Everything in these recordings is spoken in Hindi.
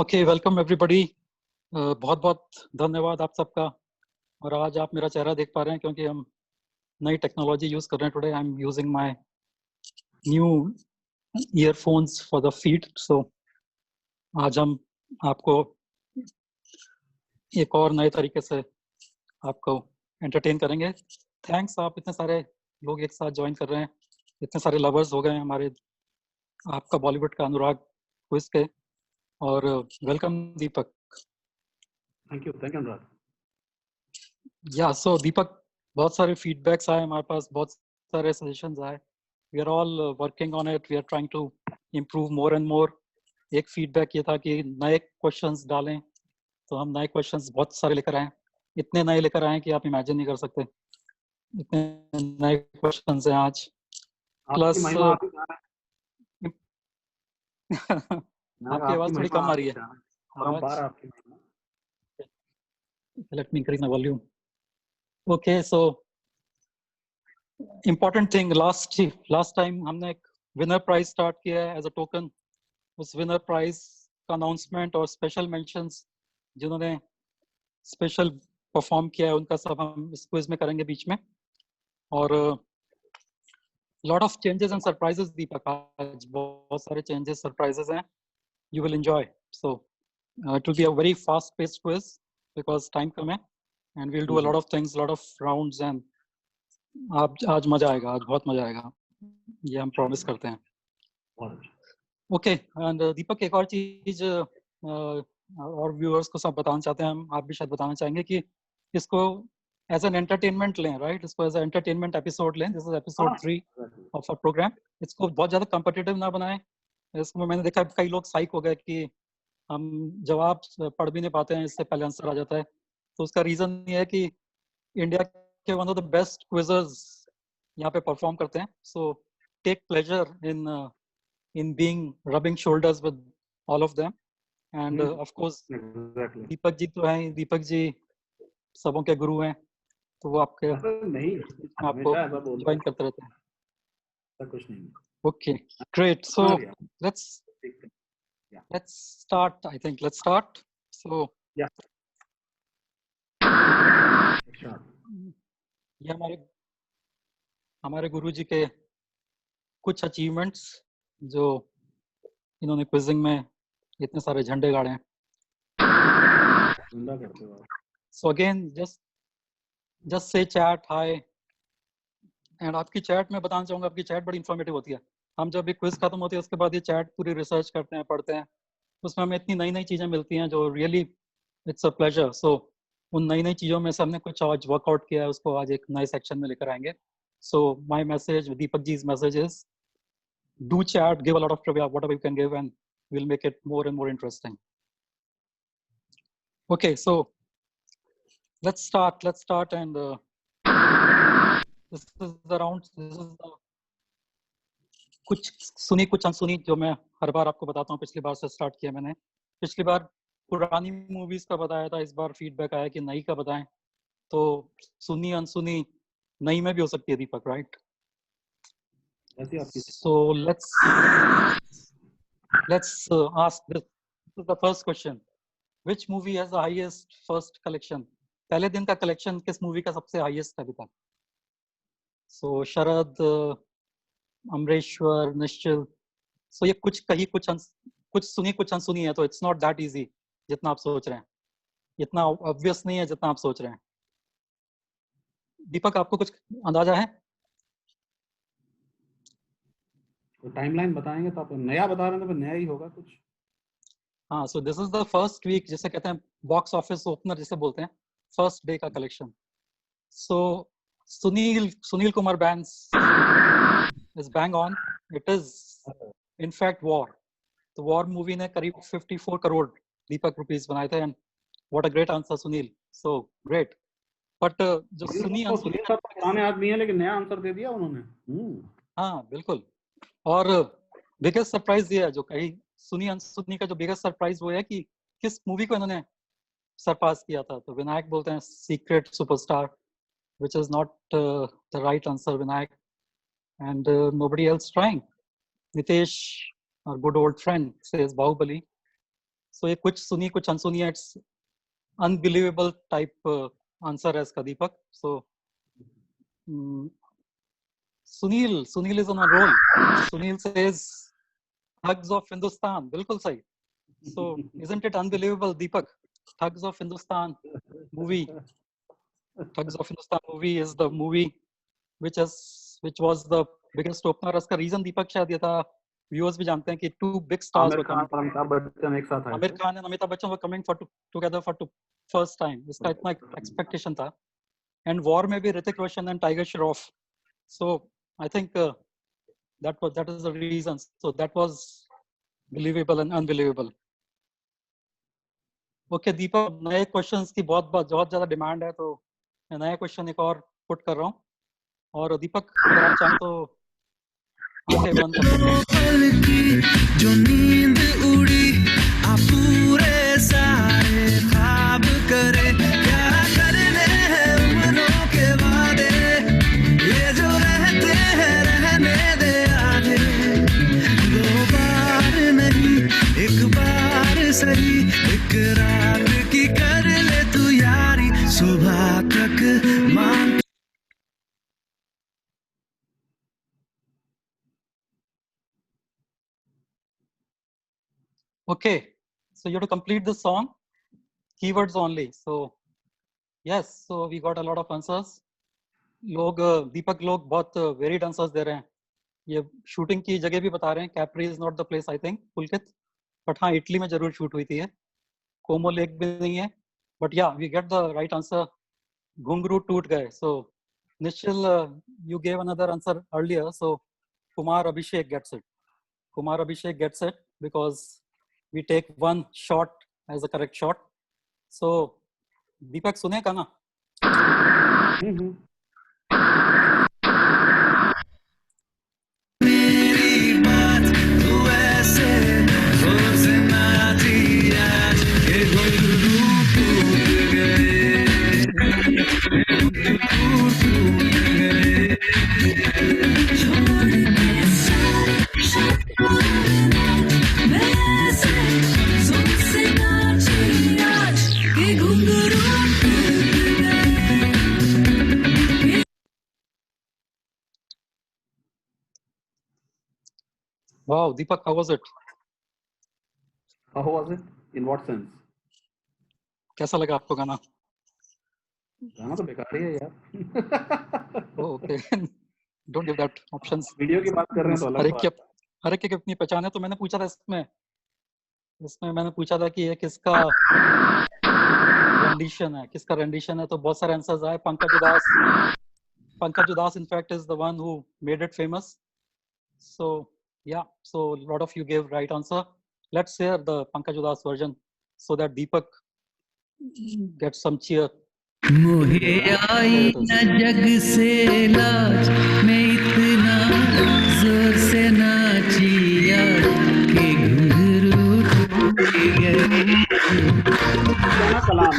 Okay, welcome everybody. बहुत बहुत धन्यवाद आप सबका। और आज आप मेरा चेहरा देख पा रहे हैं क्योंकि हम नई टेक्नोलॉजी यूज कर रहे हैं today. I am using my new earphones for the feed. So आज हम आपको एक और नए तरीके से आपको एंटरटेन करेंगे। थैंक्स, आप इतने सारे लोग एक साथ ज्वाइन कर रहे हैं, इतने सारे लवर्स हो गए हैं हमारे आपका बॉलीवुड का अनुराग क्विज के। और वेलकम दीपक। थैंक यू अनुराग। या सो दीपक, बहुत सारे फीडबैक्स आए हमारे पास, बहुत सारे सजेशंस आए। We are all working on it, we are trying to improve more and more. एक फीडबैक ये था कि नए क्वेश्चंस डालें, तो हम नए क्वेश्चंस बहुत सारे लेकर आए। इतने नए लेकर आए कि आप इमेजिन नहीं कर सकते, इतने नए क्वेश्चंस हैं आज। प्लस आपकी आवाज थोड़ी कम आ रही है। Let me increase my volume. Okay, so important thing, last time हमने एक विनर प्राइज स्टार्ट किया है एज अ टोकन। उस विनर प्राइज का अनाउंसमेंट और स्पेशल मेंशंस जिन्होंने स्पेशल परफॉर्म किया है उनका सब हम इस क्विज में करेंगे बीच में। और lot of changes and surprises Deepak, आज बहुत सारे चेंजेस सरप्राइजेस हैं। You will enjoy. So it will be a very fast paced quiz because time कम है and we will do a lot of things, lot of rounds and आप आज मजा आएगा, आज बहुत मजा आएगा, ये हम प्रॉमिस करते हैं। ओके, एंड दीपक एक और चीज और व्यूअर्स को सब बताना चाहते हैं हम, आप भी शायद बताना चाहेंगे कि इसको एज एन एंटरटेनमेंट लें, राइट? इसको एज एन एंटरटेनमेंट एपिसोड लें। This is episode 3 of our programme. इसको बहुत ज्यादा कॉम्पिटिटिव ना बनाएं। इसको मैंने देखा कई लोग साइक हो गए कि हम जवाब पढ़ भी नहीं पाते हैं, इससे पहले आंसर आ जाता है। तो उसका रीजन ये है कि इंडिया के one of the best quizzers यहाँ पे परफॉर्म करते हैं। So take pleasure in being rubbing shoulders with all of them and of course Deepak ji तो हैं, दीपक जी सबों के गुरु हैं, तो वो आपके नहीं आपको ज्वाइन करते रहते हैं। कुछ नहीं। Okay, great. So let's start. I think let's start. So ये हमारे गुरु जी के कुछ अचीवमेंट्स जो इन्होंने क्विजिंग में इतने सारे झंडे गाड़े हैं। So again, just say chat hi and आपकी चैट में बताना चाहूंगा, आपकी चैट बड़ी इंफॉर्मेटिव होती है। हम जब भी क्विज खत्म होती है उसके बाद ये चैट पूरी रिसर्च करते हैं, पढ़ते हैं, उसमें हमें इतनी नई नई चीजें मिलती हैं जो रियली इट्स अ प्लेजर। सो उन नई नई चीजों में से हमने कुछ आज वर्कआउट किया है, उसको आज एक नए सेक्शन में लेकर आएंगे। So my message, Deepak ji's message is do chat, give a lot of trivia, whatever you can give, and we'll make it more and more interesting. Okay, so let's start and this is the round, this is the कुछ सुनी कुछ अनसुनी जो मैं हर बार आपको बताता हूँ। पिछली बार से स्टार्ट किया मैंने, पिछली बार पुरानी मूवीज का बताया था, इस बार फीडबैक आया कि नई का बताएं। तो सुनी अनसुनी नई में भी हो सकती है दीपक, right? So let's ask this is the first question. Which movie has the highest first collection? पहले दिन का कलेक्शन किस मूवी का सबसे हाईएस्ट है अभी तक? So शरद, अमरेश्वर, निश्चल। So ये कुछ कही कुछ सुनी कुछ अनसुनी है, तो इट्स नॉट दैट इजी जितना आप सोच रहे हैं, इतना ऑब्वियस नहीं है जितना आप सोच रहे हैं। दीपक आपको कुछ अंदाजा है? तो टाइमलाइन बताएंगे तो आप नया बता रहे हैं तो नया ही होगा कुछ। हाँ, so this is the first week, जिसे कहते हैं बॉक्स ऑफिस ओपनर जिसे बोलते हैं, फर्स्ट डे का collection. So Sunil Kumar bands is bang on, it is in fact War. तो वॉर मूवी ने करीब 54 करोड़ दीपक रुपीस बनाए थे। And what a great answer Sunil, so great. But जो सुनी पुराने आदमी है लेकिन नया आंसर दे दिया उन्होंने। हाँ बिल्कुल। और बिगेस्ट सरप्राइज ये है, जो कहीं सुनी अनसुनी का जो बिगेस्ट सरप्राइज वो है कि किस मूवी को इन्होंने सरपास किया था। तो विनायक बोलते हैं secret superstar, which is not the right answer, Vinayak, and nobody else trying. Nitesh, our good old friend, says Bahubali. So ये कुछ सुनी कुछ अनसुनी है. It's unbelievable type answer है इसका दीपक. So Sunil is on a roll. Sunil says Thugs of Hindustan. बिल्कुल सही. So isn't it unbelievable, Deepak? Thugs of Hindustan movie. Thugs of Hindustan movie is the movie which was the biggest opener. इसका reason दीपक शायद ये था, viewers भी जानते हैं कि two big stars were coming. Amitabh Bachchan एक साथ आए आमिर थे. Khan and Amitabh Bachchan were coming together for first time. इसका इतना expectation था. And war में भी Hrithik Roshan and Tiger Shroff. So I think that is the reason. So that was believable and unbelievable. Okay, दीपक, नए क्वेश्चंस की बहुत ज़्यादा डिमांड है, तो मैं नया क्वेश्चन एक और पुट कर रहा हूँ. और दीपक अगर आप चाहें तो आंखें बंद कर सकते हैं. जो नींद उड़ी आप पूरे सारे ख्वाब करे, क्या करने हैं उम्रों के वादे, ये जो रहते हैं रहने दे आगे. दो बार नहीं एक बार सही, एक रात की कर ले तू यारी, सुबह तक मांग. Okay, so you have to complete the song, keywords only. So yes, so we got a lot of answers. दीपक लोग बहुत वेरिड आंसर्स दे रहे हैं. ये शूटिंग की जगह भी बता रहे हैं. Capri is not the place I think, Pulkit, but हाँ इटली में जरूर शूट हुई थी. कोमो लेक भी नहीं है. But yeah we get the right answer. घुंघरू टूट गए. So Nishchal, you gave another answer earlier. So Kumar Abhishek gets it. Kumar Abhishek gets it because we take one shot as a correct shot. So Deepak सुने का ना? मेरी बात तू ऐसे जोर से नाची आज के घुंघरू टूट गए, घुंघरू टूट गए. Wow, Deepak, how was it? How was it? In what sense? कैसा लगा आपको गाना? गाना तो बेकार ही है यार. Oh, okay. Don't give that options. Video की बात कर रहे हैं तो अलग बात. हर एक की अपनी पहचान है. तो मैंने पूछा था इसमें मैंने पूछा था कि ये किसका रेंडिशन है, तो बहुत सारे आंसर्स आए. पंकज उदास in fact is the one who made it famous. So yeah, so a lot of you gave right answer. Let's hear the Pankaj Udas version so that Deepak gets some cheer. मोहे आई न जग से लाज, मैं इतना जोर से नाची आज के घुंघरू टूट गए. गाना कलाम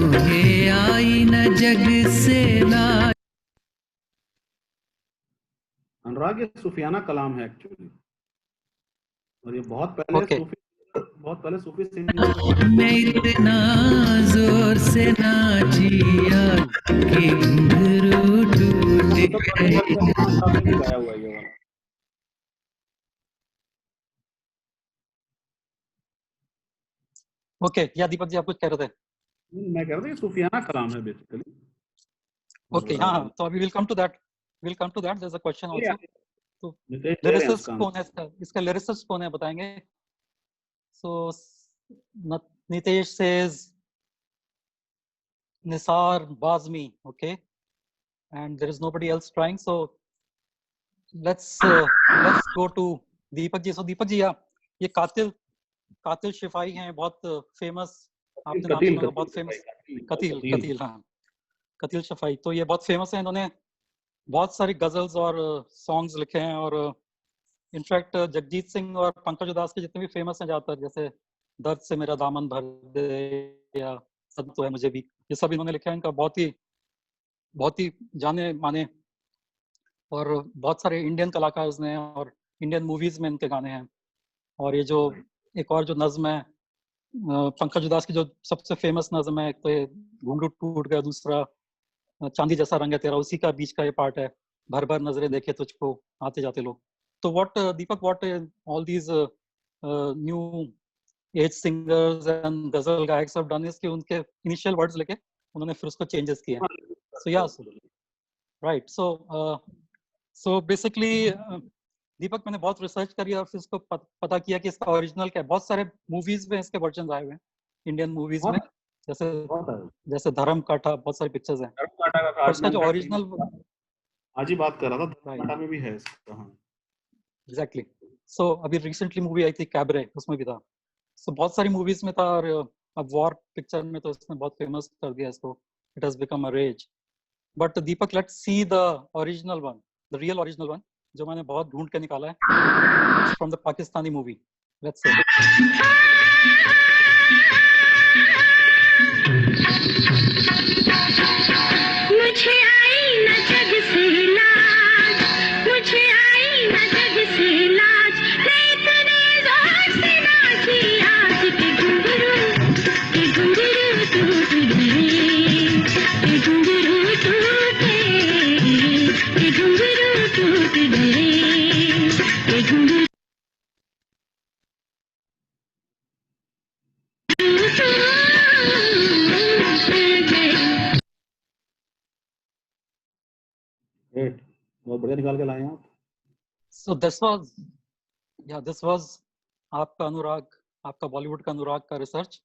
मोहे आई न जग से लाज. अनुराग, ये सुफियाना कलाम है एक्चुअली, और ये बहुत पहले सूफी सिंगिंग. मैं इतना जोर से नाची आज के घुंघरू टूट गए. गाया हुआ है ये वाला. Okay, या दीपक जी आप कुछ कह रहे थे? मैं कह रहा था ये सुफियाना कलाम है बेसिकली. Okay, हाँ, तो अभी we'll come to that. There's a question also. तो नितेश लिरिसिस्ट कौन है इसका लिरिसिस्ट कौन है बताएंगे? So Nitesh says Nisar Bazmi, okay, and there is nobody else trying. So let's go to Deepak ji. So Deepak ji, ये कातिल शिफाई हैं, बहुत फेमस. आपने नाम सुना होगा, बहुत फेमस. कतील, हाँ, कतील शिफाई. तो ये बहुत फेमस है. इन्होंने बहुत सारी गजल्स और सॉन्ग्स लिखे हैं. और इनफैक्ट जगजीत सिंह और पंकज उदास के जितने भी फेमस हैं ज्यादातर, जैसे दर्द से मेरा दामन भर दे या सब तो है मुझे भी, ये सब इन्होंने लिखा है. इनका बहुत ही जाने माने और बहुत सारे इंडियन कलाकार ने और इंडियन मूवीज में इनके गाने हैं। और ये जो एक और जो नज्म है पंकज उदास की, जो सबसे फेमस नज्म है, एक तो ये घुंघरू टूट गया, दूसरा चांदी जैसा रंग है तेरा, उसी का बीच का ये पार्ट है, भर भर नजरें देखे तुझको आते जाते लोग। तो what Deepak, what all these new age singers and गजल गायक्स हैव डन इज कि उनके इनिशियल वर्ड्स लेके उन्होंने फिर उसको चेंजेस किए। सो या राइट, सो बेसिकली दीपक, मैंने बहुत रिसर्च करी और फिर इसको पता किया कि इसका ओरिजिनल क्या है। बहुत सारे मूवीज में इसके वर्जन आए हुए हैं, इंडियन मूवीज में, जैसे धर्म काटा, बहुत सारी पिक्चर्स हैं। धर्म काटा का इसका जो ओरिजिनल, आज ही बात कर रहा था, धर्म काटा में भी है इसका। हाँ एग्जैक्टली। सो अभी रिसेंटली मूवी आई थी कैबरे, उसमें भी था। सो बहुत सारी मूवीज में था, और अब वॉर पिक्चर में तो इसने बहुत फेमस कर दिया इसको, it has become a rage. But Deepak, let's see the original one, the real original one, जो मैंने बहुत ढूंढ के निकाला है, from the Pakistani movie. Let's say मुझे आई न जग से लाज, मुझे आई न जग से लाज, मैं इतने जोर से नाची आज के घुंघरू टूट गए, के घुंघरू टूटे, के घुंघरू टूट गए, के घुंघरू ग्रेट, बहुत बढ़िया निकाल के लाए हैं आप। So this was आपका अनुराग, आपका बॉलीवुड का अनुराग का रिसर्च,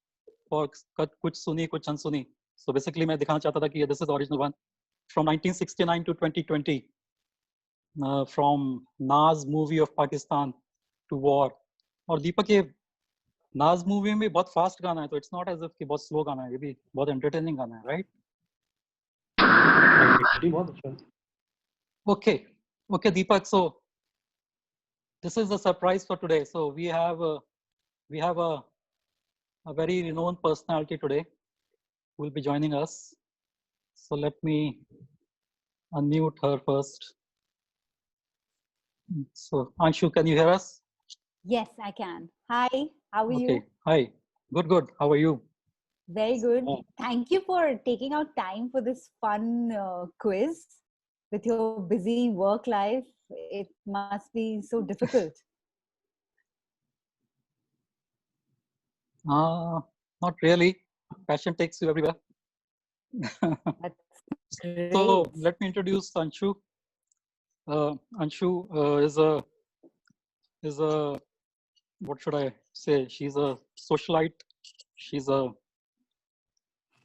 और कुछ सुनी कुछ अनसुनी। So basically मैं दिखाना चाहता था कि this is the original one from 1969 to 2020, from नाज movie of Pakistan to war। और दीपक, ये नाज मूवी में बहुत फास्ट गाना है, तो इट्स नॉट एज इफ कि बहुत स्लो गाना है, ये भी बहुत एंटरटेनिंग गाना है, राइट? बहुत अच्छा। Okay, Deepak. So this is the surprise for today. So we have a very renowned personality today who will be joining us. So let me unmute her first. So Anshu, can you hear us? Yes, I can. Hi, how are you? Hi. Good. How are you? Very good. Thank you for taking out time for this fun quiz. With your busy work life, it must be so difficult. Not really. Passion takes you everywhere. That's great. So let me introduce Anshu. Anshu is a what should I say? She's a socialite. She's a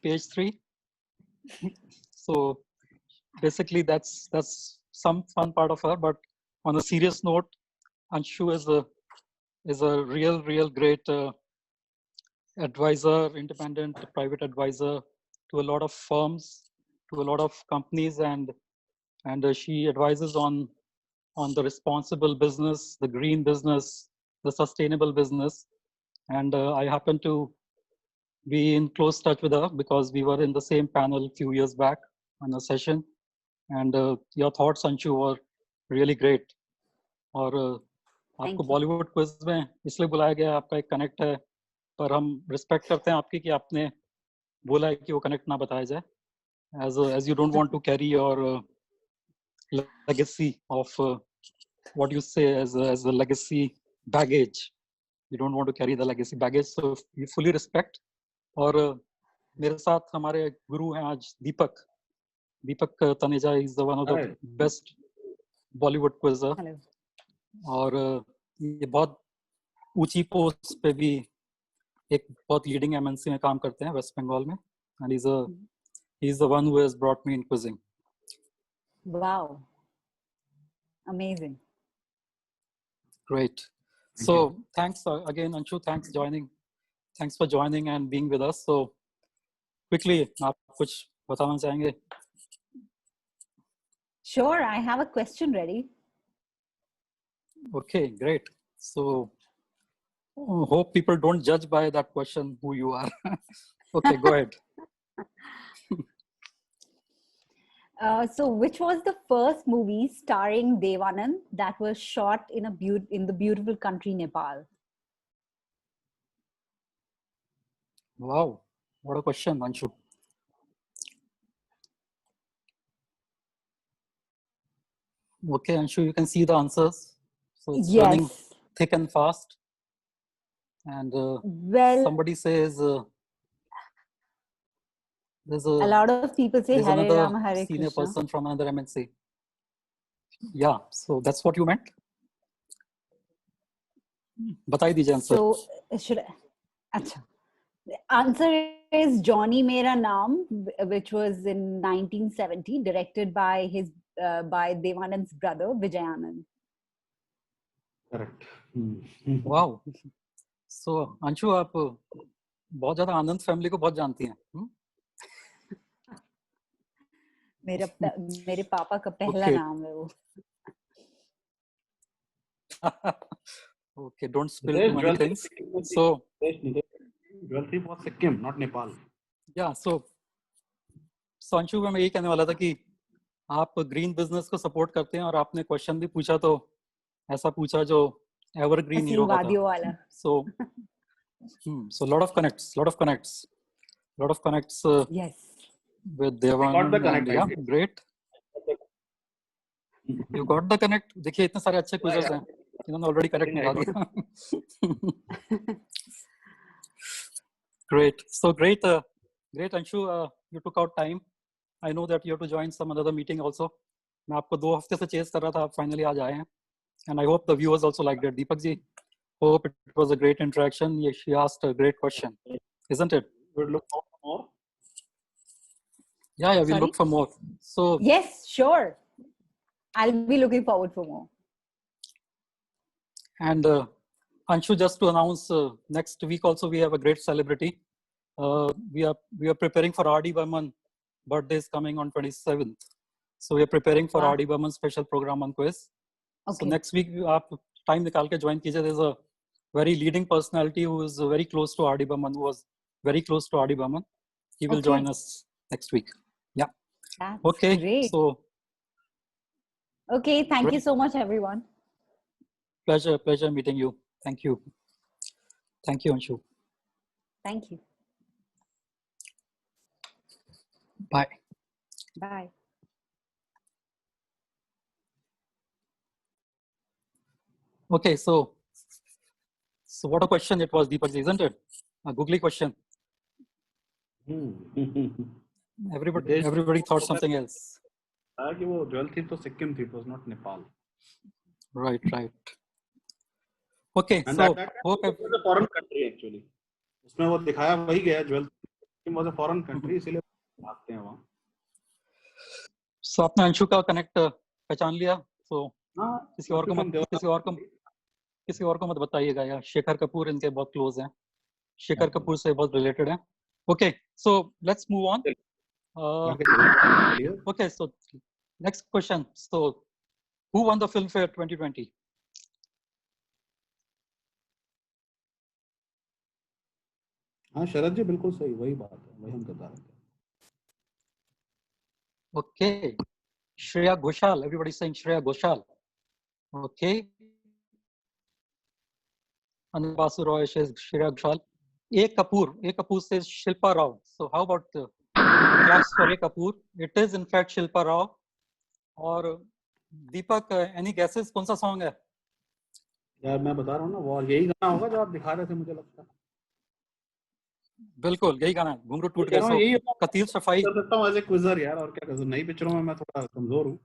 page 3. So basically that's some fun part of her. But on a serious note, Anshu is a real great advisor, independent private advisor to a lot of firms, to a lot of companies, and she advises on the responsible business, the green business, the sustainable business. And I happen to be in close touch with her because we were in the same panel a few years back on a session. And your thoughts, Anshu, were really great. और आपको बॉलीवुड क्विज में इसलिए बुलाया गया, आपका एक कनेक्ट है, पर हम रिस्पेक्ट करते हैं आपकी कि आपने बोला है कि वो कनेक्ट ना बताया जाए, as you don't want to carry your legacy of what you say as a legacy baggage. You don't want to carry the legacy baggage, so we fully respect. और मेरे साथ हमारे गुरु हैं आज दीपक Taneja is one of the best Bollywood quizzer. और ये बहुत ऊंची पोस्ट पे भी एक बहुत लीडिंग एमएनसी में काम करते हैं वेस्ट बंगाल में, and he's the one who has brought me in quizzing. Wow, amazing. Great. So thanks again, Anshu. Thanks for joining and being with us. So quickly, आप कुछ बताना चाहेंगे? Sure, I have a question ready. Okay, great. So hope people don't judge by that question who you are. Okay, go ahead. So which was the first movie starring Devanand that was shot in the beautiful country Nepal? Wow, what a question, Anshu. Okay, Anshu, you can see the answers. So it's running Yes. thick and fast. And Well, somebody says there's a lot of people say there's Hare another Rama, Hare senior Krishna. person from another MNC. Yeah, so that's what you meant. बताई दीजिए answer. So should I? Acha. The answer is Johnny Mera Naam, which was in 1970, directed by by Devanand's brother Vijayanand. Correct. Wow. So Anshu, आप बहुत ज्यादा आनंद फैमिली को बहुत जानती हैं. मेरे पापा का पहला Okay. नाम है वो. Okay, don't spill Nitesh, too many jewelry things. So jewelry was Sikkim, not Nepal. yeah, so Anshu मैं यही कहने वाला था कि आप ग्रीन बिजनेस को सपोर्ट करते हैं और आपने क्वेश्चन भी पूछा तो ऐसा पूछा जो एवरग्रीन हीरो का वादियों था. वाला. So lot of connects Yes. with Devan. Got the connect, and, yeah, I see. great. You got the connect. देखिए इतने सारे अच्छे क्विज़र्स हैं, इन्होंने ऑलरेडी करेक्ट निकाल दिया. Great. So great, great Anshu, you took out time. I know that you have to join some another meeting also. मैं आपको 2 हफ्ते से चेस कर रहा था, आप फाइनली आज आए हैं. And I hope the viewers also liked it. Deepak ji, hope it was a great interaction. Yeah, she asked a great question, isn't it? We'll look for more. Yeah, we'll Sorry? look for more. So Yes, sure. I'll be looking forward for more. and Anshu, just to announce, next week also we have a great celebrity. We are preparing for R.D. Burman. Birthday is coming on 27th. So we are preparing for Wow. R.D. Burman special program on quiz. So Okay. next week आप time निकाल के join कीजिए. There's a very leading personality who is very close to R.D. Burman, who was very close to R.D. Burman. He will Okay. join us next week. Yeah. That's Okay. great. So Okay, thank you Great. so much, everyone. pleasure meeting you. Thank you, Anshu. Thank you. Bye. Bye. Okay, so what a question it was, Deepak, isn't it? A googly question. Everybody thought something else. कि वो ज्वेल थी तो सिक्किम थी, it was not Nepal. Right. Okay, And so that hope it was a foreign country actually. उसमें वो दिखाया वही गया, jewel Sikkim was a foreign country, इसीलिए भागते हैं वहाँ. so आपने अंशु का कनेक्ट पहचान लिया. So हाँ, किसी और को मत बताइएगा यार. शेखर कपूर इनके बहुत क्लोज हैं. शेखर कपूर से बहुत रिलेटेड है. Okay, so let's move on. Okay, so next question. So who won the Filmfare 2020? हाँ शरद जी बिल्कुल सही, वही बात है, वही हम बता रहे थे. Okay, Shreya Ghoshal. Everybody saying Shreya Ghoshal. Okay. Anand Basu Roy says Shreya Ghoshal. A Kapoor says Shilpa Rao. So how about claps for A Kapoor? It is in fact Shilpa Rao. और दीपक, any guesses कौन सा song है? यार मैं बता रहा हूँ ना, वो यही गाना होगा जो आप दिखा रहे थे, मुझे लगता है. बिल्कुल यही गाना है. घुंघरू टूट गए. यही कतील सफाई. कर सकता हूँ एज ए क्विजर यार, और क्या कर सकता हूँ. नई पिक्चरों में मैं थोड़ा कमजोर हूँ.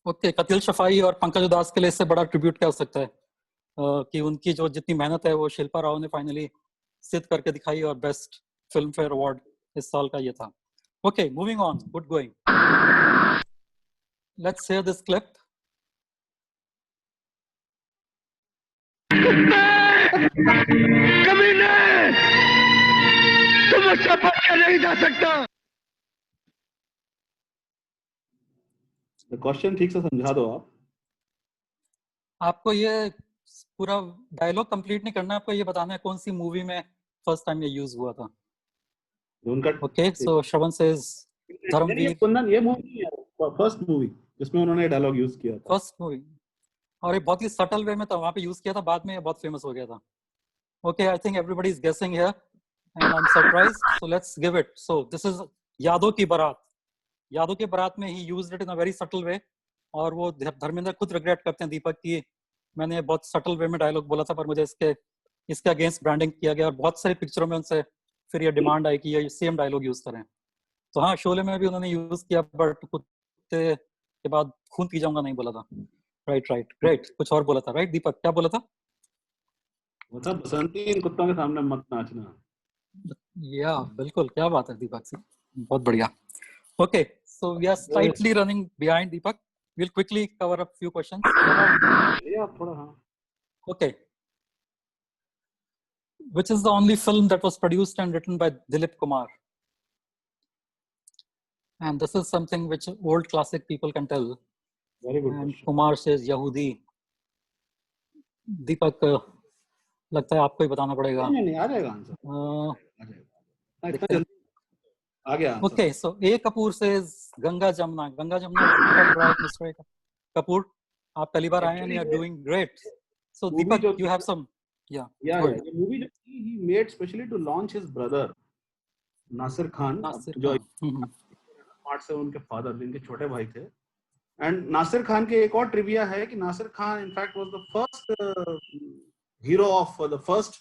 ओके, कतील सफाई और पंकज उदास के लिए इससे बड़ा ट्रिब्यूट क्या हो सकता है कि उनकी जो जितनी मेहनत है वो शिल्पा राव ने फाइनली सिद्ध करके दिखाई, और बेस्ट फिल्म फेयर अवार्ड इस साल का ये था. Okay, moving on, good going. Let's hear this clip. कमीने, तुम मुझसे बच के नहीं जा सकता. क्वेश्चन ठीक से समझा दो आप. आपको ये पूरा डायलॉग कंप्लीट नहीं करना, आपको ये बताना है कौन सी मूवी में फर्स्ट टाइम ये यूज हुआ था. उनका ओके, सो श्रवण सेज धर्मवीर कुंदन ये मूवी है फर्स्ट मूवी जिसमें उन्होंने डायलॉग यूज किया था। फर्स्ट मूवी, और ये बहुत ही सटल वे में था, वहां पे यूज किया था, बाद में ये बहुत फेमस हो गया था। Okay, I think everybody is guessing here and I am surprised, so let's give it. So this is Yaadon Ki Baaraat. Yaadon Ki Baaraat में he used it in a very subtle way, और वो धर्मेंद्र खुद रिग्रेट करते हैं दीपक की मैंने बहुत सटल वे में डायलॉग बोला था, पर मुझे इसके अगेंस्ट ब्रांडिंग किया गया, और बहुत सारी पिक्चरों में उनसे फिर ये डिमांड आई कि ये सेम डायलॉग यूज करें। तो हाँ, शोले में भी उन्होंने यूज किया, बट कुत्ते के बाद खून पी जाऊंगा नहीं बोला था। Right, great. कुछ और बोला था, राइट दीपक, क्या बोला था? वो था बसंती इन कुत्तों के सामने मत नाचना। या बिल्कुल, क्या बात है दीपक से, बहुत बढ़िया। Okay, so we are slightly running behind Deepak, we'll quickly cover a few questions. थोड़ा हाँ। Okay, which is the only film that was produced and written by Dilip Kumar? And this is something which old classic people can tell. Very good And question. Kumar says Yahudi. Deepak, लगता है आपको ही बताना पड़ेगा। नहीं, आ जाएगा आंसर। आ गया answer. Okay, so A Kapoor says Ganga Jamna. Ganga Jamna is quite right, Mr. Kapoor. आप पहली बार आए हैं, you are doing great. So Deepak, you have some, yeah. Yeah. The movie that he made specially to launch his brother Nasir Khan, जो पार्ट से उनके फादर, जिनके छोटे भाई थे। एंड नासिर खान के एक और ट्रिविया है कि Nasir Khan in fact was the first hero of the first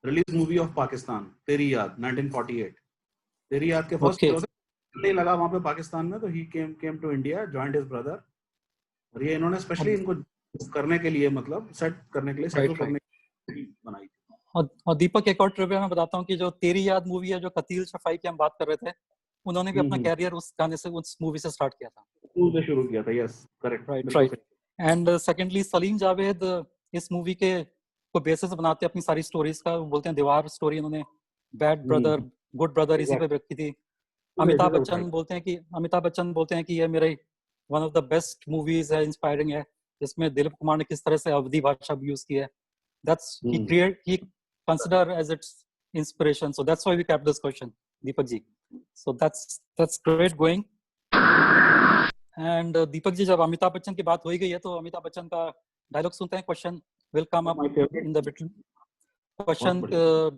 release movie of Pakistan, Teri Yaad, 1948। तेरी याद के फर्स्ट नहीं लगा वहां पे पाकिस्तान में, तो he came to India, joined his brother, और ये इन्होंने स्पेशली इनको करने के लिए, मतलब सेट करने के लिए, सेटल करने के लिए बनाई थी। और दीपक, एक और ट्रिविया मैं बताता हूँ कि जो तेरी याद मूवी है, जो कतील शफाई की हम बात कर रहे थे, उन्होंने भी अपना कैरियर उस गाने से, उस मूवी से स्टार्ट किया था, उससे शुरू किया था। Yes, correct, right. And secondly Salim Javed इस मूवी के को बेसिस बनाते हैं अपनी सारी स्टोरीज का, बोलते हैं दीवार स्टोरी इन्होंने बैड ब्रदर गुड ब्रदर इसी पे रखी थी। अमिताभ बच्चन बोलते हैं कि ये मेरे one of the best movies है, इंस्पायरिंग है, जिसमें दिलीप कुमार ने किस तरह से अवधी भाषा यूज की है। That's he consider as its inspiration, so that's why we kept this question, Deepak ji. So that's great going. And Deepak ji, जब अमिताभ बच्चन की बात हो ही गई है, तो अमिताभ बच्चन का डायलॉग सुनते हैं। Question will come up in the between, question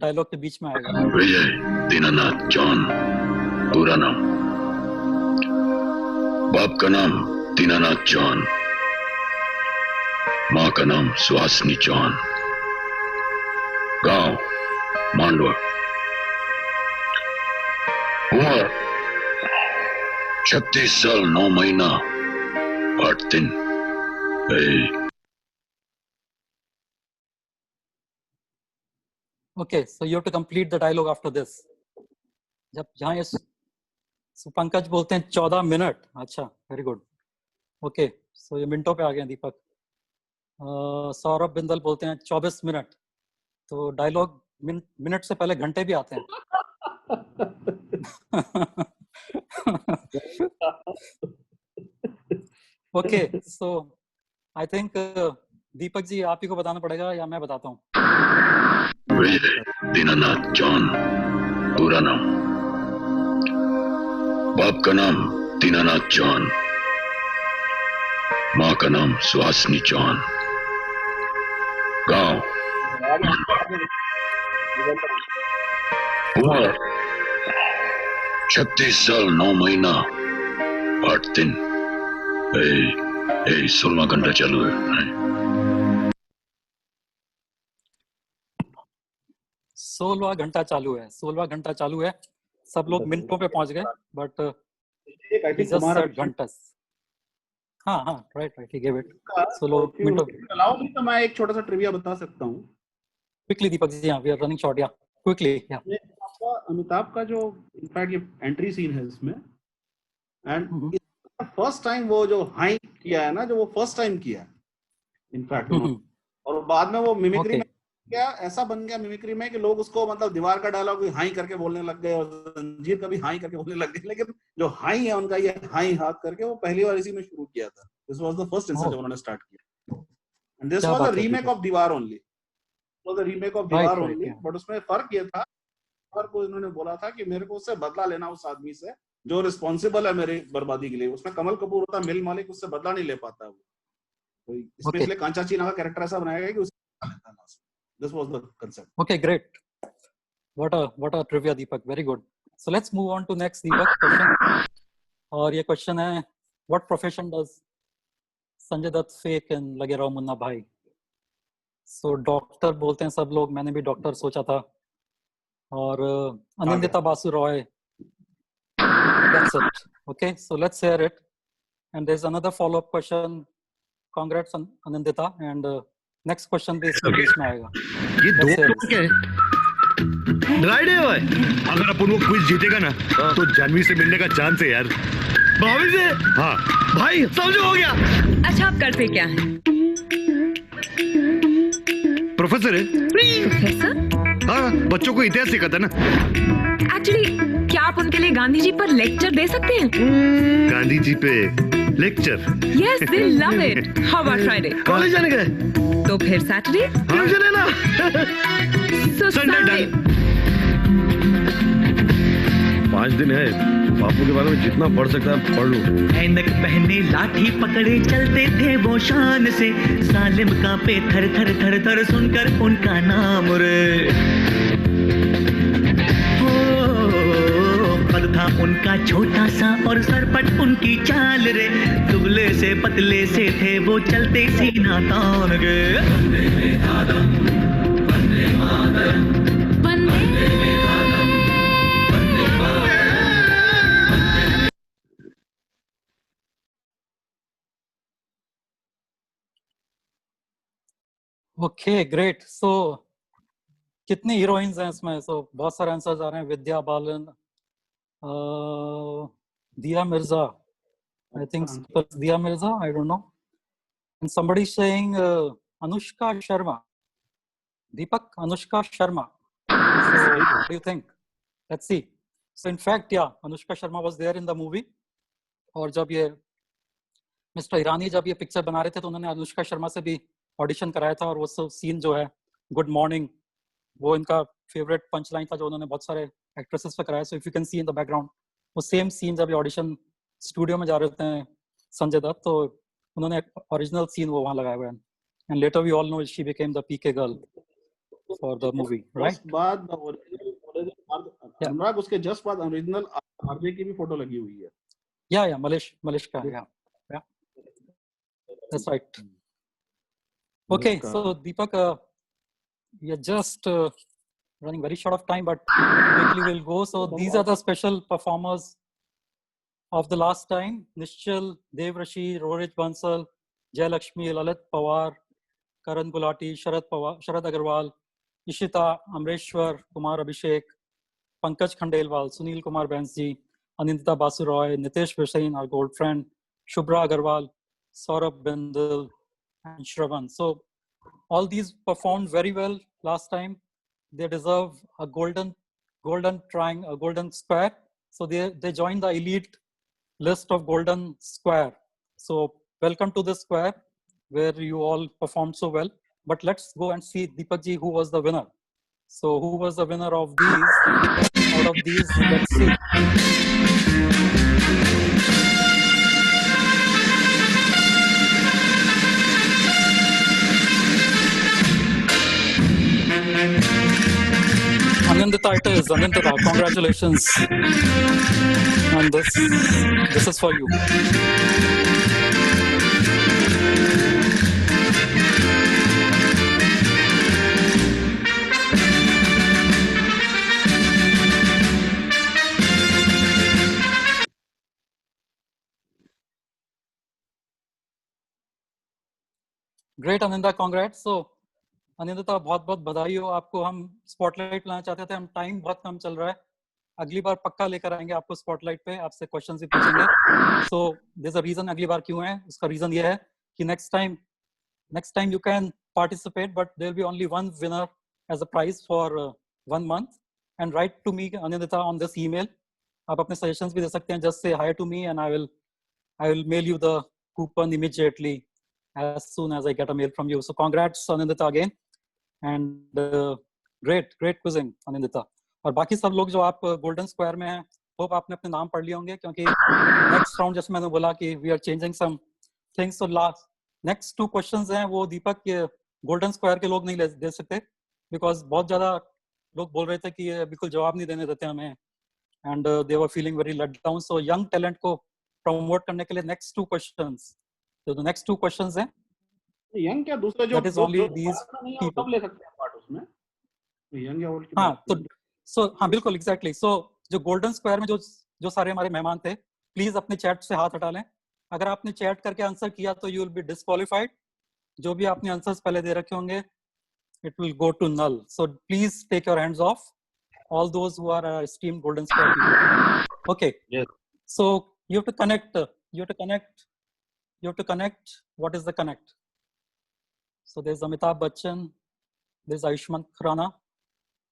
dialogue के बीच में आएगा। विजय दीनानाथ जॉन, पूरा नाम। बाप का नाम दीनानाथ जॉन, माँ का नाम सुहासिनी जॉन, गांव मांडवा, उम्र 36 साल 9 महीना 8 दिन। Okay, so you have to complete the dialogue after this. जब यहाँ ये पंकज बोलते हैं 14 मिनट, अच्छा, वेरी गुड। ओके, सो ये मिनटों पे आ गए दीपक। सौरभ बिंदल बोलते हैं 24 मिनट, तो डायलॉग मिनट से पहले घंटे भी आते हैं। Okay, so I think Deepak ji, आप ही को बताना पड़ेगा या मैं बताता हूँ? विजय दीनानाथ जॉन, पूरा नाम। बाप का नाम दीनानाथ जॉन, माँ का नाम सुहासिनी जॉन, गांव उम्र 36 साल 9 महीना 8 दिन। 16 घंटा चालू है। 16 घंटा चालू है, 16 घंटा चालू है। सब लोग मिनटों पे पहुंच गए, बट घंटा। हाँ हाँ, राइट, ही गिव इट। सो लोग मिनटों। अलाउ मी, तो मैं एक छोटा सा ट्रिविया बता सकता हूँ quickly Deepak ji, we are running short, या क्विकली। या अमिताभ का जो इनफैक्ट ये एंट्री सीन है इसमें, एंड फर्स्ट टाइम वो जो हाई किया है ना, जो वो फर्स्ट टाइम किया है इनफैक्ट, और बाद में वो मिमिक्री में क्या ऐसा बन गया मिमिक्री में कि लोग उसको, मतलब दीवार का डायलॉग भी हाई करके बोलने लग गए, और जंजीर का भी हाई करके बोलने लग गए, लेकिन जो हाई है उनका, ये हाई हाथ करके वो पहली बार इसी में शुरू किया था। This was the first instance उन्होंने स्टार्ट किया, and this was a remake of Deewaar only, was a remake of Deewaar only. But उसमें फर्क ये था, और को इन्होंने बोला था कि मेरे को उससे बदला लेना उस आदमी से, जो रिस्पॉन्सिबल है मेरी बर्बादी के लिए। उसमें कमल कपूर होता मिल मालिक, उससे बदला नहीं ले पाता है वो, स्पेशली कांचा चीना का कैरेक्टर ऐसा बनाया गया कि उससे लेता है last. This was the concept. Okay, great. What a trivia, Deepak. Very good. So let's move on to next Deepak question. और ये क्वेश्चन है, what profession does Sanjay Dutt fake in Lage Raho Munna भाई? So डॉक्टर बोलते हैं सब लोग, मैंने भी डॉक्टर सोचा था, और Anindita Basu Roy, that's it. Okay, so let's hear it. And there's another follow-up question. Congrats Anindita, and next question भी इसके बीच में आएगा. ये दो Let's hear this. क्या है? राइड है भाई। अगर अपन वो क्विज जीतेगा ना तो जानवी से मिलने का चांस है यार। भाभी से? हाँ भाई समझो हो गया। अच्छा आप करते क्या हैं? प्रोफेसर है। प्रोफेसर? हाँ बच्चों को इतिहास सिखाता ना। एक्चुअली क्या आप उनके लिए गांधी जी पर लेक्चर दे सकते हैं? गांधी जी पे lecture? Yes they love it. How about Friday? College जाने का? तो फिर सैटरडे? ट्यूशन है ना? So Sunday. 5 दिन है, बापू के बारे में जितना पढ़ सकता है पढ़ लो। ऐनक पहने लाठी पकड़े चलते थे वो शान से, सालिम कांपे थर थर थर थर सुनकर उनका नाम रे। कद था उनका छोटा सा और सरपट उनकी चाल रे, दुबले से पतले से थे वो चलते सीना तान गे। Okay, great. So कितनी हीरोइंस हैं इसमें? So बहुत सारे आंसर्स आ रहे हैं. विद्या बालन, दिया Mirza, I think Diya Mirza, I don't know. And somebody saying Anushka Sharma. Deepak, Anushka Sharma. So what do you think? Let's see. So in fact, yeah, Anushka Sharma was there in the movie. और जब ये मिस्टर ईरानी जब ये पिक्चर बना रहे थे तो उन्होंने अनुष्का शर्मा से भी ऑडिशन कराया था, और वो सब सीन जो है गुड मॉर्निंग, वो इनका फेवरेट पंच लाइन था जो उन्होंने बहुत सारे एक्ट्रेसेस पे कराया. So if you can C in the background, वो सेम सीन जब ये ऑडिशन स्टूडियो में जा रहे होते हैं संजय दत्त, तो उन्होंने ओरिजिनल सीन वो वहाँ लगाया हुआ है. And later we all know she became the PK girl for the movie, right? बाद अनुराग, उसके जस्ट बाद ओरिजिनल आरजे की भी फोटो लगी हुई है. या मलिश का, या that's right. Okay, so Deepak, we are just running very short of time, but quickly we'll go. So these are the special performers of the last time: Nishchal, Devrashi, Rohit Bansal, Jayalakshmi, Lalit Pawar, Karan Gulati, Sharad Agarwal, Ishita, Amreshwar, Kumar Abhishek, Pankaj Khandelwal, Sunil Kumar Bansi, Anindita Basu Roy, Nitesh Vasain, our gold friend, Shubhra Agarwal, Saurabh Bindal, and Shravan. So all these performed very well last time. They deserve a golden triangle, a golden square. So they joined the elite list of golden square. So welcome to this square where you all performed so well. But let's go and see, Deepak ji, who was the winner. So who was the winner of these? Out of these, let's see. Anindita, it is. Anindita, congratulations. And this is for you. Great, Anindita, congrats. So Anindita, बहुत बहुत बधाई हो आपको. हम स्पॉटलाइट लाना चाहते थे, हम टाइम बहुत कम चल रहा है. अगली बार पक्का लेकर आएंगे आपको स्पॉटलाइट पे, आपसे क्वेश्चंस भी पूछेंगे. So there is a reason अगली बार क्यों है. उसका रीजन ये है कि next time you can participate, but there will be only one winner as a prize for 1 month. And write to me Anindita on this email. आप अपने सजेशंस भी दे सकते हैं. Just say hi to me and I will mail you the coupon immediately as soon as I get a mail from you. So congrats Anindita again. And great quizzing Anindita. और बाकी सब लोग जो आप गोल्डन स्क्वायर में हैं, होप आपने अपने नाम पढ़ लिए होंगे, क्योंकि नेक्स्ट राउंड जैसे मैंने बोला कि we are changing some things. तो लास्ट नेक्स्ट 2 क्वेश्चंस हैं वो दीपक के गोल्डन स्क्वायर के लोग नहीं दे सकते, बिकॉज बहुत ज्यादा लोग बोल रहे थे कि ये बिल्कुल जवाब नहीं देने देते हमें, and they were feeling very let down. So young talent को प्रमोट करने के लिए नेक्स्ट 2 क्वेश्चंस, तो द नेक्स्ट 2 क्वेश्चंस हैं यंग क्या दूसरा जो that is only जो these नहीं है वो people. सब ले सकते हैं पार्ट उसमें, यंग या ओल्ड की हाँ बात तो नहीं। हाँ बिल्कुल एग्जैक्टली। सो जो गोल्डन स्क्वायर में जो सारे हमारे मेहमान थे, प्लीज अपने चैट से हाथ हटा लें। अगर आपने चैट करके आंसर किया तो यू विल बी डिस्क्वालिफाइड। जो भी आपने आंसर्स पहले दे रखे होंगे it will go to null. So please take your hands off all those who are esteemed golden square people. Okay. Yes. So you have to connect. What is the connect? So there's Amitabh Bachchan. There's Ayushmann Khurrana.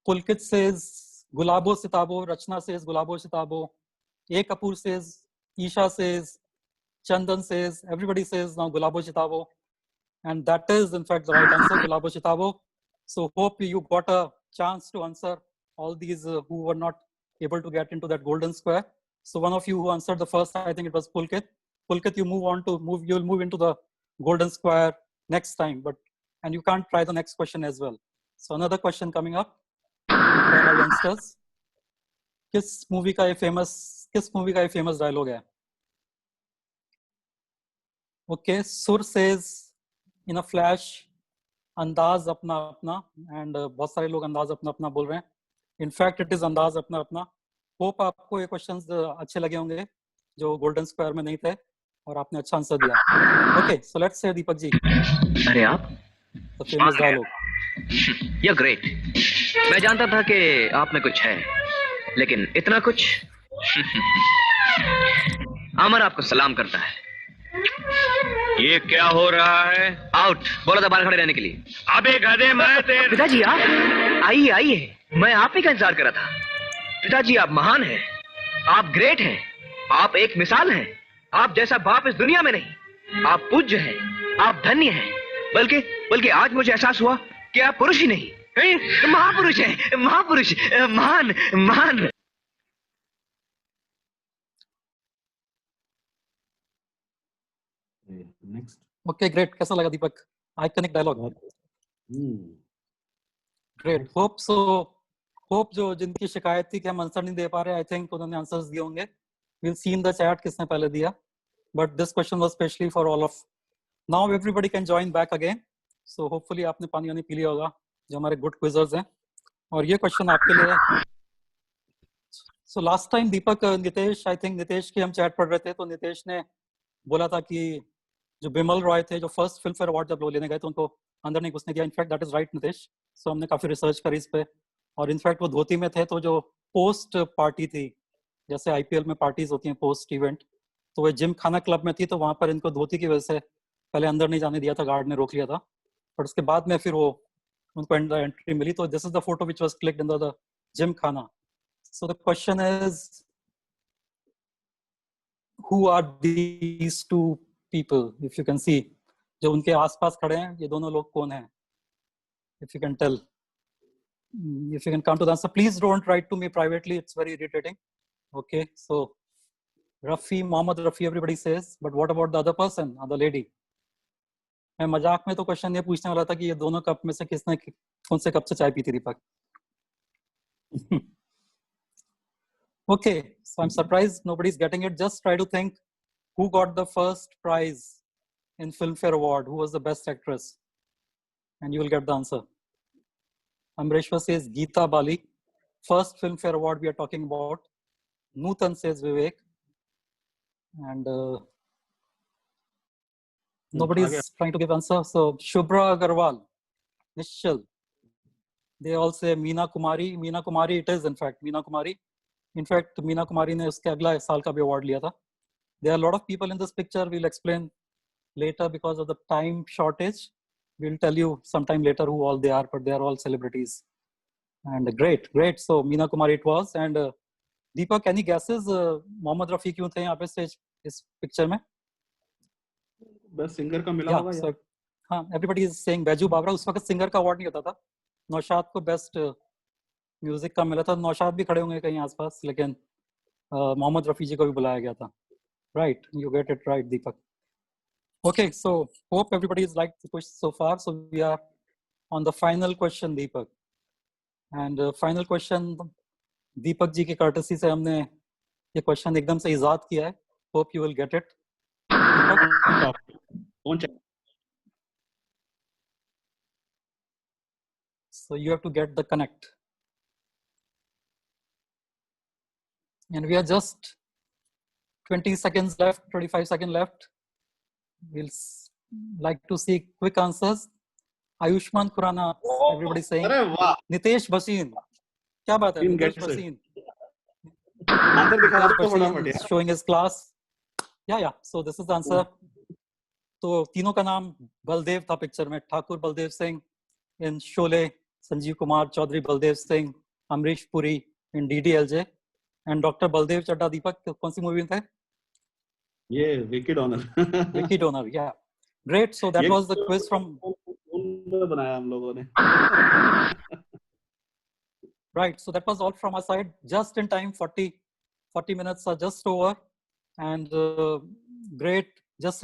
Pulkit says Gulabo Sitabo. Rachna says Gulabo Sitabo. A Kapoor says. Isha says. Chandan says. Everybody says now Gulabo Sitabo. And that is in fact the right answer, Gulabo Sitabo. So hope you got a chance to answer all these who were not able to get into that golden square. So one of you who answered the first, I think it was Pulkit. Pulkit, you'll move into the golden square next time, and you can't try the next question as well. So another question coming up for our youngsters. किस मूवी का ये famous dialogue है? Okay, Sur says in a flash, अंदाज अपना अपना, and बहुत सारे लोग अंदाज अपना अपना बोल रहे हैं। इनफैक्ट इट इज अंदाज अपना अपना। होप आपको ये क्वेश्चंस अच्छे लगे होंगे जो गोल्डन स्क्वायर में नहीं थे और आपने अच्छा आंसर दिया। ओके, सो लेट्स से दीपक जी। अरे आप the famous dialogue. You great. मैं जानता था कि आप में कुछ है, लेकिन इतना कुछ। अमर आपको सलाम करता है। ये क्या हो रहा है? आउट बोला था बाहर खड़े रहने के लिए। अबे गधे मैं तेरे। पिताजी आप आइए आइए, मैं आप ही का इंतजार कर रहा था। पिताजी आप महान हैं, आप ग्रेट हैं, आप एक मिसाल हैं। आप जैसा बाप इस दुनिया में नहीं। आप पूज्य हैं, आप धन्य हैं। बल्कि आज मुझे एहसास हुआ कि आप पुरुष ही नहीं, महापुरुष हैं, महापुरुष, महान महान। नेक्स्ट। ओके ग्रेट, कैसा लगा Deepak? Iconic dialogue. Great. Hope जो जिनकी शिकायत थी कि हम आंसर नहीं दे पा रहे, आई थिंक उन्होंने आंसर्स दिए होंगे। Will see in the chat किसने पहले दिया, but this question was specially for all of. Now everybody can join back again. So hopefully आपने पानी वानी पी लिया होगा, जो हमारे गुड क्विजर्स हैं। और ये क्वेश्चन आपके लिए। सो लास्ट टाइम दीपक नितेश की हम चैट पढ़ रहे थे, तो नितेश ने बोला था कि जो बिमल रॉय थे, जो फर्स्ट फिल्म फेयर अवार्ड जब लोग लेने गए तो उनको अंदर नहीं घुसने दिया। In fact that is right Nitesh. So हमने काफी रिसर्च करी इस पे, और इनफैक्ट वो धोती में थे, तो जो पोस्ट पार्टी थी, जैसे आईपीएल में पार्टीज होती हैं पोस्ट इवेंट, तो वो जिम खाना क्लब में थी, तो वहां पर इनको धोती की वजह से पहले अंदर नहीं जाने दिया था, गार्ड ने रोक लिया था। पर उसके बाद में फिर वो उनको एंट्री मिली। तो this is the photo which was clicked in the gymkhana. So the question is who are these two people? If you can see, जो उनके आसपास खड़े हैं, ये दोनों लोग कौन हैं? If you can tell, if you can come to the answer. Please don't write to me privately, it's very irritating. Okay, so Rafi, Mohammad Rafi, everybody says, but what about the other person, other lady? मैं मजाक में तो क्वेश्चन ये पूछने वाला था कि ये दोनों कप में से किसने कौन से कप से चाय पी थी दीपक? Okay, so I'm surprised nobody's getting it. Just try to think who got the first prize in Filmfare Award, who was the best actress, and you will get the answer. Amreshwar says Geeta Bali. First Filmfare Award we are talking about. Nutan says Vivek. And nobody is trying to give answer. So Shubhra Agarwal, Nishal. They all say Meena Kumari. Meena Kumari it is in fact. Meena Kumari. In fact, Meena Kumari ने उसके अगला साल का भी award लिया था. There are a lot of people in this picture. We'll explain later because of the time shortage. We'll tell you sometime later who all they are, but they are all celebrities. And great. So Meena Kumari it was. And Deepak, any guesses? Mohammad Rafi क्यों थे यहाँ पे stage इस picture में? Best singer का मिला होगा यार? हाँ, everybody is saying बैजू बावरा। उस वक्त singer का award नहीं होता था। नौशाद को best music का मिला था। नौशाद भी खड़े होंगे कहीं आसपास, लेकिन मोहम्मद रफी जी को भी बुलाया गया था. Right, you get it right, Deepak. Okay, so hope everybody is liked the question so far. So we are on the final question, Deepak. And final question, Deepak जी की courtesy से हमने ये question एकदम से इजाद किया है. Hope you will get it. So you have to get the connect. And we are just 20 seconds left, 25 seconds left. We'll like to see quick answers. Ayushman Khurana, everybody saying. Nitesh Bhasin. क्या बात है? Nitesh Bhasin. Nitesh Bhasin is showing his class. Yeah. So this is the answer. तो तीनों का नाम बलदेव था पिक्चर में. Thakur Baldev Singh in Sholay, Sanjeev Kumar Chaudhary Baldev Singh, Amrish Puri in DDLJ, and Dr. Baldev Chadha. दीपक कौन सी मूवी में थे? ये Vicky donor. Vicky donor, yeah. Great. So that was the quiz from. बनाया हम लोगों ने. Right. So that was all from our side. Just in time. 40 minutes are just over, and great. Just